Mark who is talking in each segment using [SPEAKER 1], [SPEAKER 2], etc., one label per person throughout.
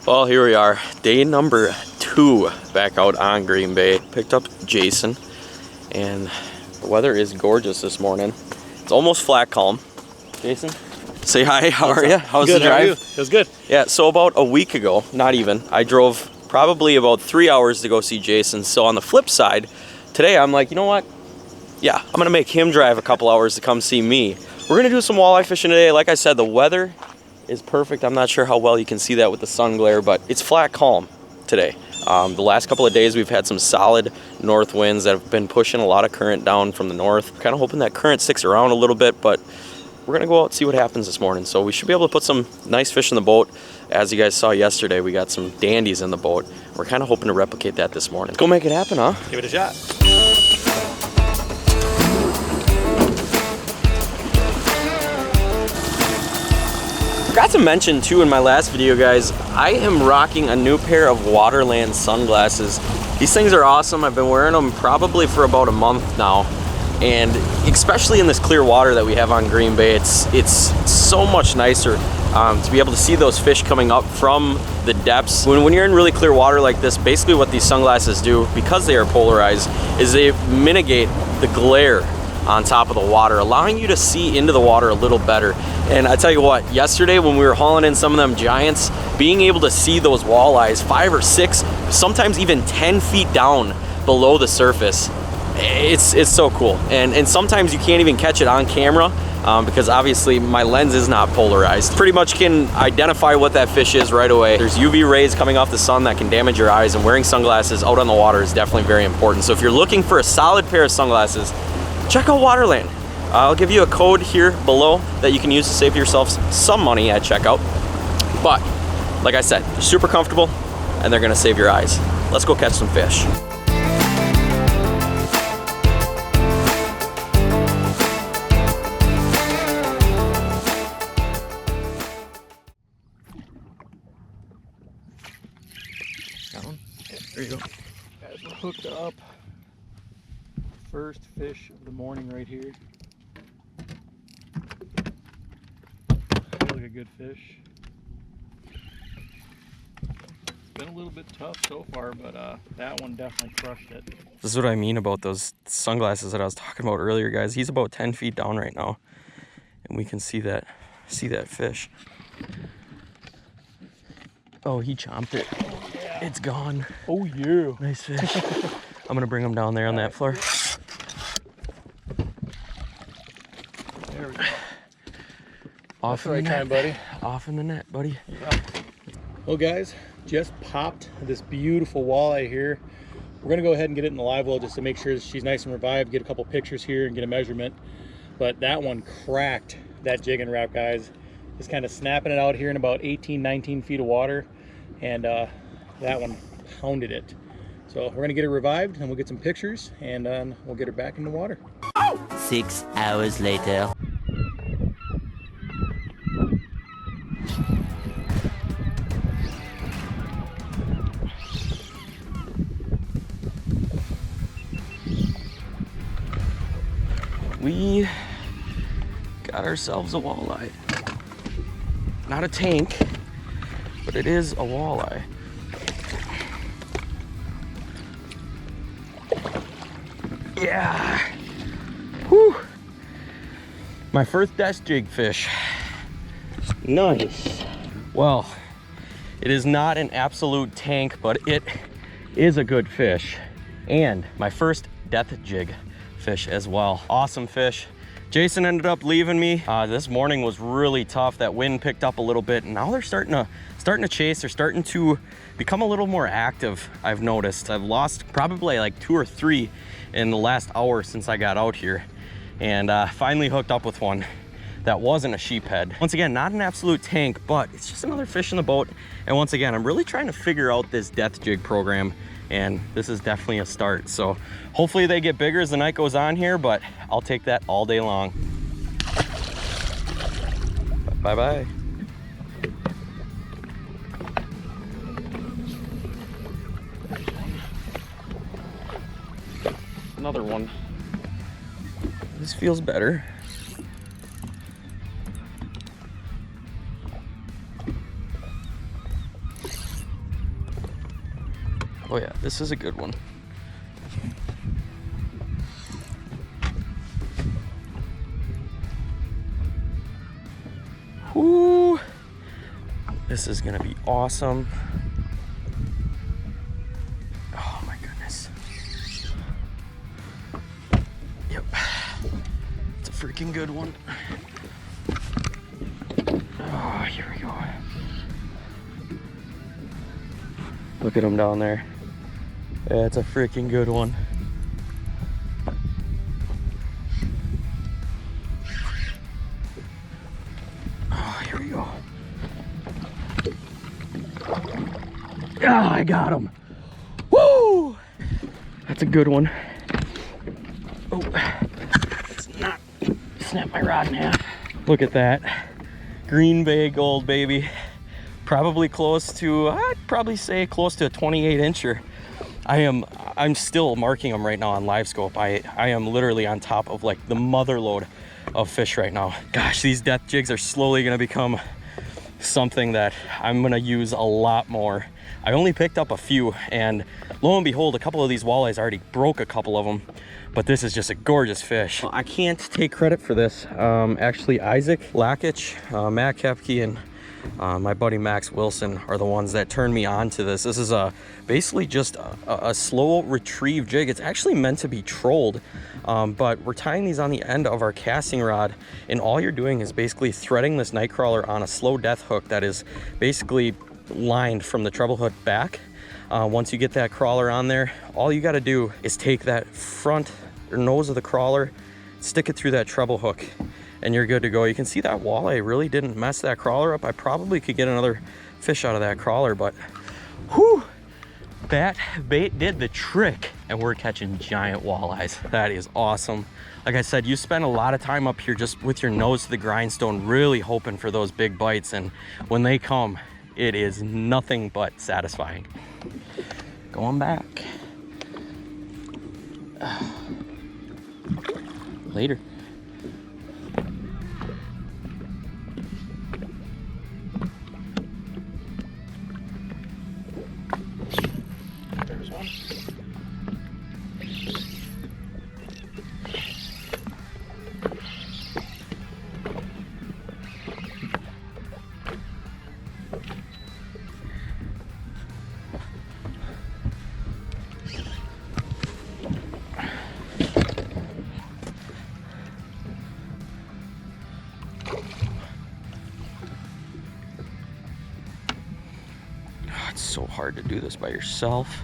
[SPEAKER 1] Well, here we are, day number 2 back out on Green Bay. Picked up Jason, and the weather is gorgeous this morning. It's almost flat calm. Jason, say hi. How are you? How's
[SPEAKER 2] good,
[SPEAKER 1] the drive?
[SPEAKER 2] how are you? It was good.
[SPEAKER 1] Yeah, so about a week ago, not even, I drove probably about 3 hours to go see Jason. So on the flip side, today I'm like, you know what? Yeah, I'm gonna make him drive a couple hours to come see me. We're gonna do some walleye fishing today. Like I said, the weather is perfect. I'm not sure how well you can see that with the sun glare, but it's flat calm today. The last couple of days we've had some solid north winds that have been pushing a lot of current down from the north. Kind of hoping that current sticks around a little bit, but we're gonna go out and see what happens this morning. So we should be able to put some nice fish in the boat. As you guys saw yesterday, we got some dandies in the boat. We're kind of hoping to replicate that this morning. Let's go make it happen, huh?
[SPEAKER 2] Give it a shot.
[SPEAKER 1] Forgot to mention too in my last video, guys, I am rocking a new pair of Waterland sunglasses. These things are awesome. I've been wearing them probably for about a month now, and especially in this clear water that we have on Green Bay, it's so much nicer to be able to see those fish coming up from the depths. When you're in really clear water like this, basically what these sunglasses do, because they are polarized, is they mitigate the glare on top of the water, allowing you to see into the water a little better. And I tell you what, yesterday when we were hauling in some of them giants, being able to see those walleyes 5 or 6, sometimes even 10 feet down below the surface, it's so cool. And sometimes you can't even catch it on camera because obviously my lens is not polarized. Pretty much can identify what that fish is right away. There's UV rays coming off the sun that can damage your eyes, and wearing sunglasses out on the water is definitely very important. So if you're looking for a solid pair of sunglasses, check out Waterland. I'll give you a code here below that you can use to save yourselves some money at checkout. But like I said, they're super comfortable and they're gonna save your eyes. Let's go catch some fish. Got one? Yeah, there you go.
[SPEAKER 2] Guys, we're hooked up. First fish of the morning right here. Feels like a good fish. It's been a little bit tough so far, but that one definitely crushed it.
[SPEAKER 1] This is what I mean about those sunglasses that I was talking about earlier, guys. He's about 10 feet down right now, and we can see that fish. Oh, he chomped it.
[SPEAKER 2] Oh, yeah.
[SPEAKER 1] It's gone.
[SPEAKER 2] Oh yeah.
[SPEAKER 1] Nice fish. I'm gonna bring him down there on that floor.
[SPEAKER 2] There we go.
[SPEAKER 1] Off in the net,
[SPEAKER 2] time, buddy.
[SPEAKER 1] Off in the net, buddy.
[SPEAKER 2] Yeah. Well, guys, just popped this beautiful walleye here. We're gonna go ahead and get it in the live well just to make sure she's nice and revived, get a couple pictures here and get a measurement. But that one cracked that jig and wrap, guys. Just kind of snapping it out here in about 18, 19 feet of water, and that one pounded it. So we're gonna get her revived and we'll get some pictures, and then we'll get her back in the water.
[SPEAKER 3] 6 hours later.
[SPEAKER 1] We got ourselves a walleye. Not a tank, but it is a walleye. Yeah. Whew. My first desk jig fish. Nice. Well, it is not an absolute tank, but it is a good fish. And my first death jig fish as well. Awesome fish. Jason ended up leaving me. This morning was really tough. That wind picked up a little bit, and now they're starting to chase. They're starting to become a little more active, I've noticed. I've lost probably like 2 or 3 in the last hour since I got out here, and finally hooked up with one that wasn't a sheephead. Once again, not an absolute tank, but it's just another fish in the boat. And once again, I'm really trying to figure out this death jig program, and this is definitely a start. So hopefully they get bigger as the night goes on here, but I'll take that all day long. Bye-bye. Another one. This feels better. Oh yeah, this is a good one. Whoo! This is gonna be awesome. Oh my goodness. Yep. It's a freaking good one. Oh, here we go. Look at him down there. That's a freaking good one. Oh, here we go. Oh, I got him. Woo! That's a good one. Oh, let's not snap my rod in half. Look at that. Green Bay gold, baby. Probably close to, I'd probably say close to a 28 incher. I'm still marking them right now on LiveScope. I am literally on top of like the mother load of fish right now. Gosh, these death jigs are slowly gonna become something that I'm gonna use a lot more. I only picked up a few, and lo and behold, a couple of these walleyes already broke a couple of them, but this is just a gorgeous fish. I can't take credit for this. Actually, Isaac Lakich, Matt Kepke, and my buddy Max Wilson are the ones that turned me on to this. This is basically just a slow retrieve jig. It's actually meant to be trolled, but we're tying these on the end of our casting rod, and all you're doing is basically threading this night crawler on a slow death hook that is basically lined from the treble hook back. Once you get that crawler on there, all you got to do is take that front or nose of the crawler, stick it through that treble hook, and you're good to go. You can see that walleye really didn't mess that crawler up. I probably could get another fish out of that crawler, but whew, that bait did the trick, and we're catching giant walleyes. That is awesome. Like I said, you spend a lot of time up here just with your nose to the grindstone, really hoping for those big bites, and when they come, it is nothing but satisfying. Going back. Later. There's one. It's so hard to do this by yourself.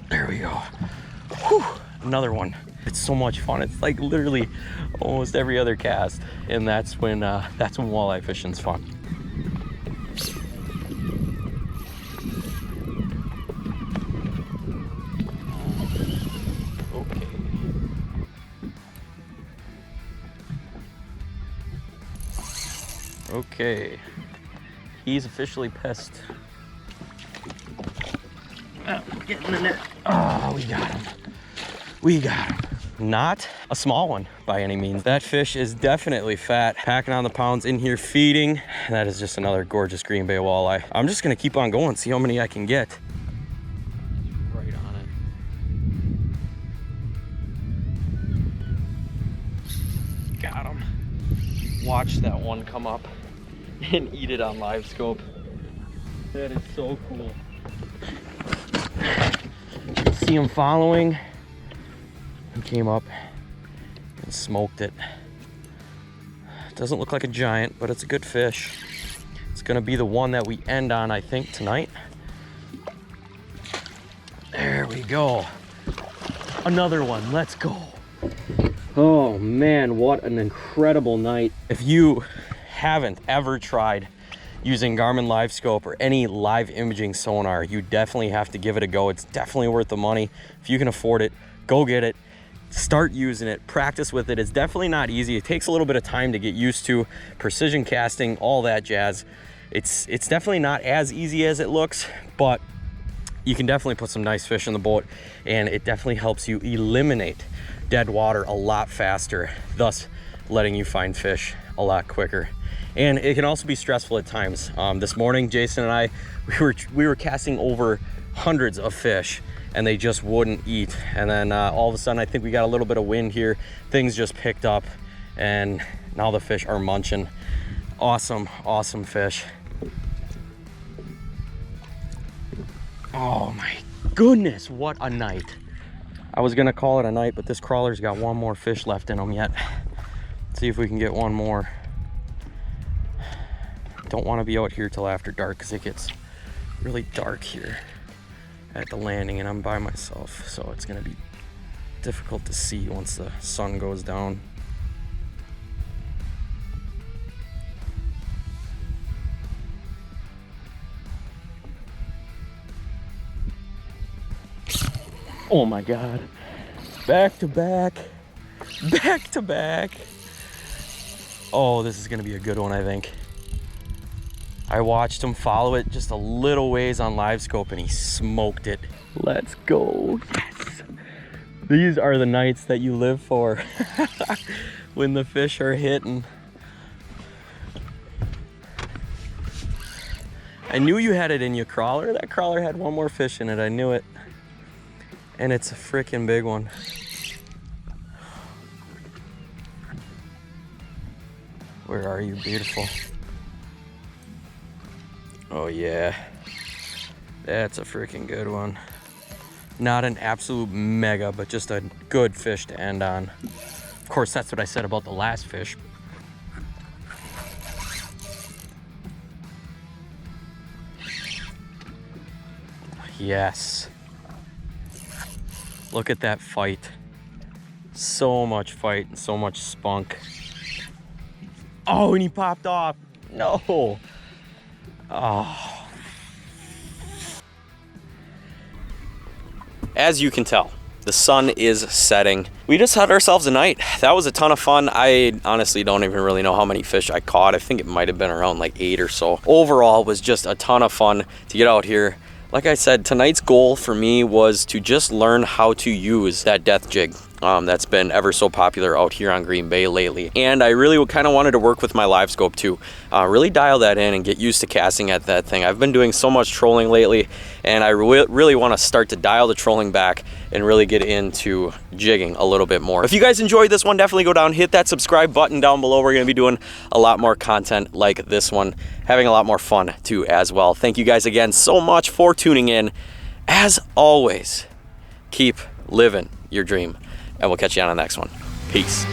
[SPEAKER 1] There we go. Whew, another one. It's so much fun. It's like literally almost every other cast, and that's when walleye fishing's fun. Okay, he's officially pissed. Oh, get in the net. Oh, we got him. We got him. Not a small one by any means. That fish is definitely fat, packing on the pounds in here feeding. That is just another gorgeous Green Bay walleye. I'm just gonna keep on going, see how many I can get. Right on it. Got him. Watch that one come up and eat it on LiveScope. That is so cool. See him following. He came up and smoked it. Doesn't look like a giant, but it's a good fish. It's gonna be the one that we end on, I think, tonight. There we go. Another one, let's go. Oh man, what an incredible night. If you haven't ever tried using Garmin LiveScope or any live imaging sonar, you definitely have to give it a go. It's definitely worth the money. If you can afford it, go get it. Start using it, practice with it. It's definitely not easy. It takes a little bit of time to get used to. Precision casting, all that jazz. It's definitely not as easy as it looks, but you can definitely put some nice fish in the boat, and it definitely helps you eliminate dead water a lot faster, thus letting you find fish a lot quicker. And it can also be stressful at times. This morning, Jason and I, we were casting over hundreds of fish and they just wouldn't eat. And then all of a sudden, I think we got a little bit of wind here. Things just picked up and now the fish are munching. Awesome, awesome fish. Oh my goodness, what a night. I was gonna call it a night, but this crawler's got one more fish left in him yet. Let's see if we can get one more. Don't want to be out here till after dark because it gets really dark here at the landing and I'm by myself, so it's gonna be difficult to see once the sun goes down. Oh my God, back to back, back to back. Oh, this is gonna be a good one, I think. I watched him follow it just a little ways on LiveScope and he smoked it. Let's go, yes. These are the nights that you live for when the fish are hitting. I knew you had it in your crawler. That crawler had one more fish in it, I knew it. And it's a freaking big one. Where are you, beautiful? Oh yeah, that's a freaking good one. Not an absolute mega, but just a good fish to end on. Of course, that's what I said about the last fish. Yes. Look at that fight. So much fight and so much spunk. Oh, and he popped off. No. Oh. As you can tell, the sun is setting. We just had ourselves a night. That was a ton of fun. I honestly don't even really know how many fish I caught. I think it might have been around like 8 or so. Overall, it was just a ton of fun to get out here. Like I said, tonight's goal for me was to just learn how to use that death jig that's been ever so popular out here on Green Bay lately. And I really kind of wanted to work with my LiveScope too. Really dial that in and get used to casting at that thing. I've been doing so much trolling lately and I really want to start to dial the trolling back and really get into jigging a little bit more. If you guys enjoyed this one, definitely go down, hit that subscribe button down below. We're going to be doing a lot more content like this one, having a lot more fun too as well. Thank you guys again so much for tuning in. As always, keep living your dream. And we'll catch you on the next one. Peace.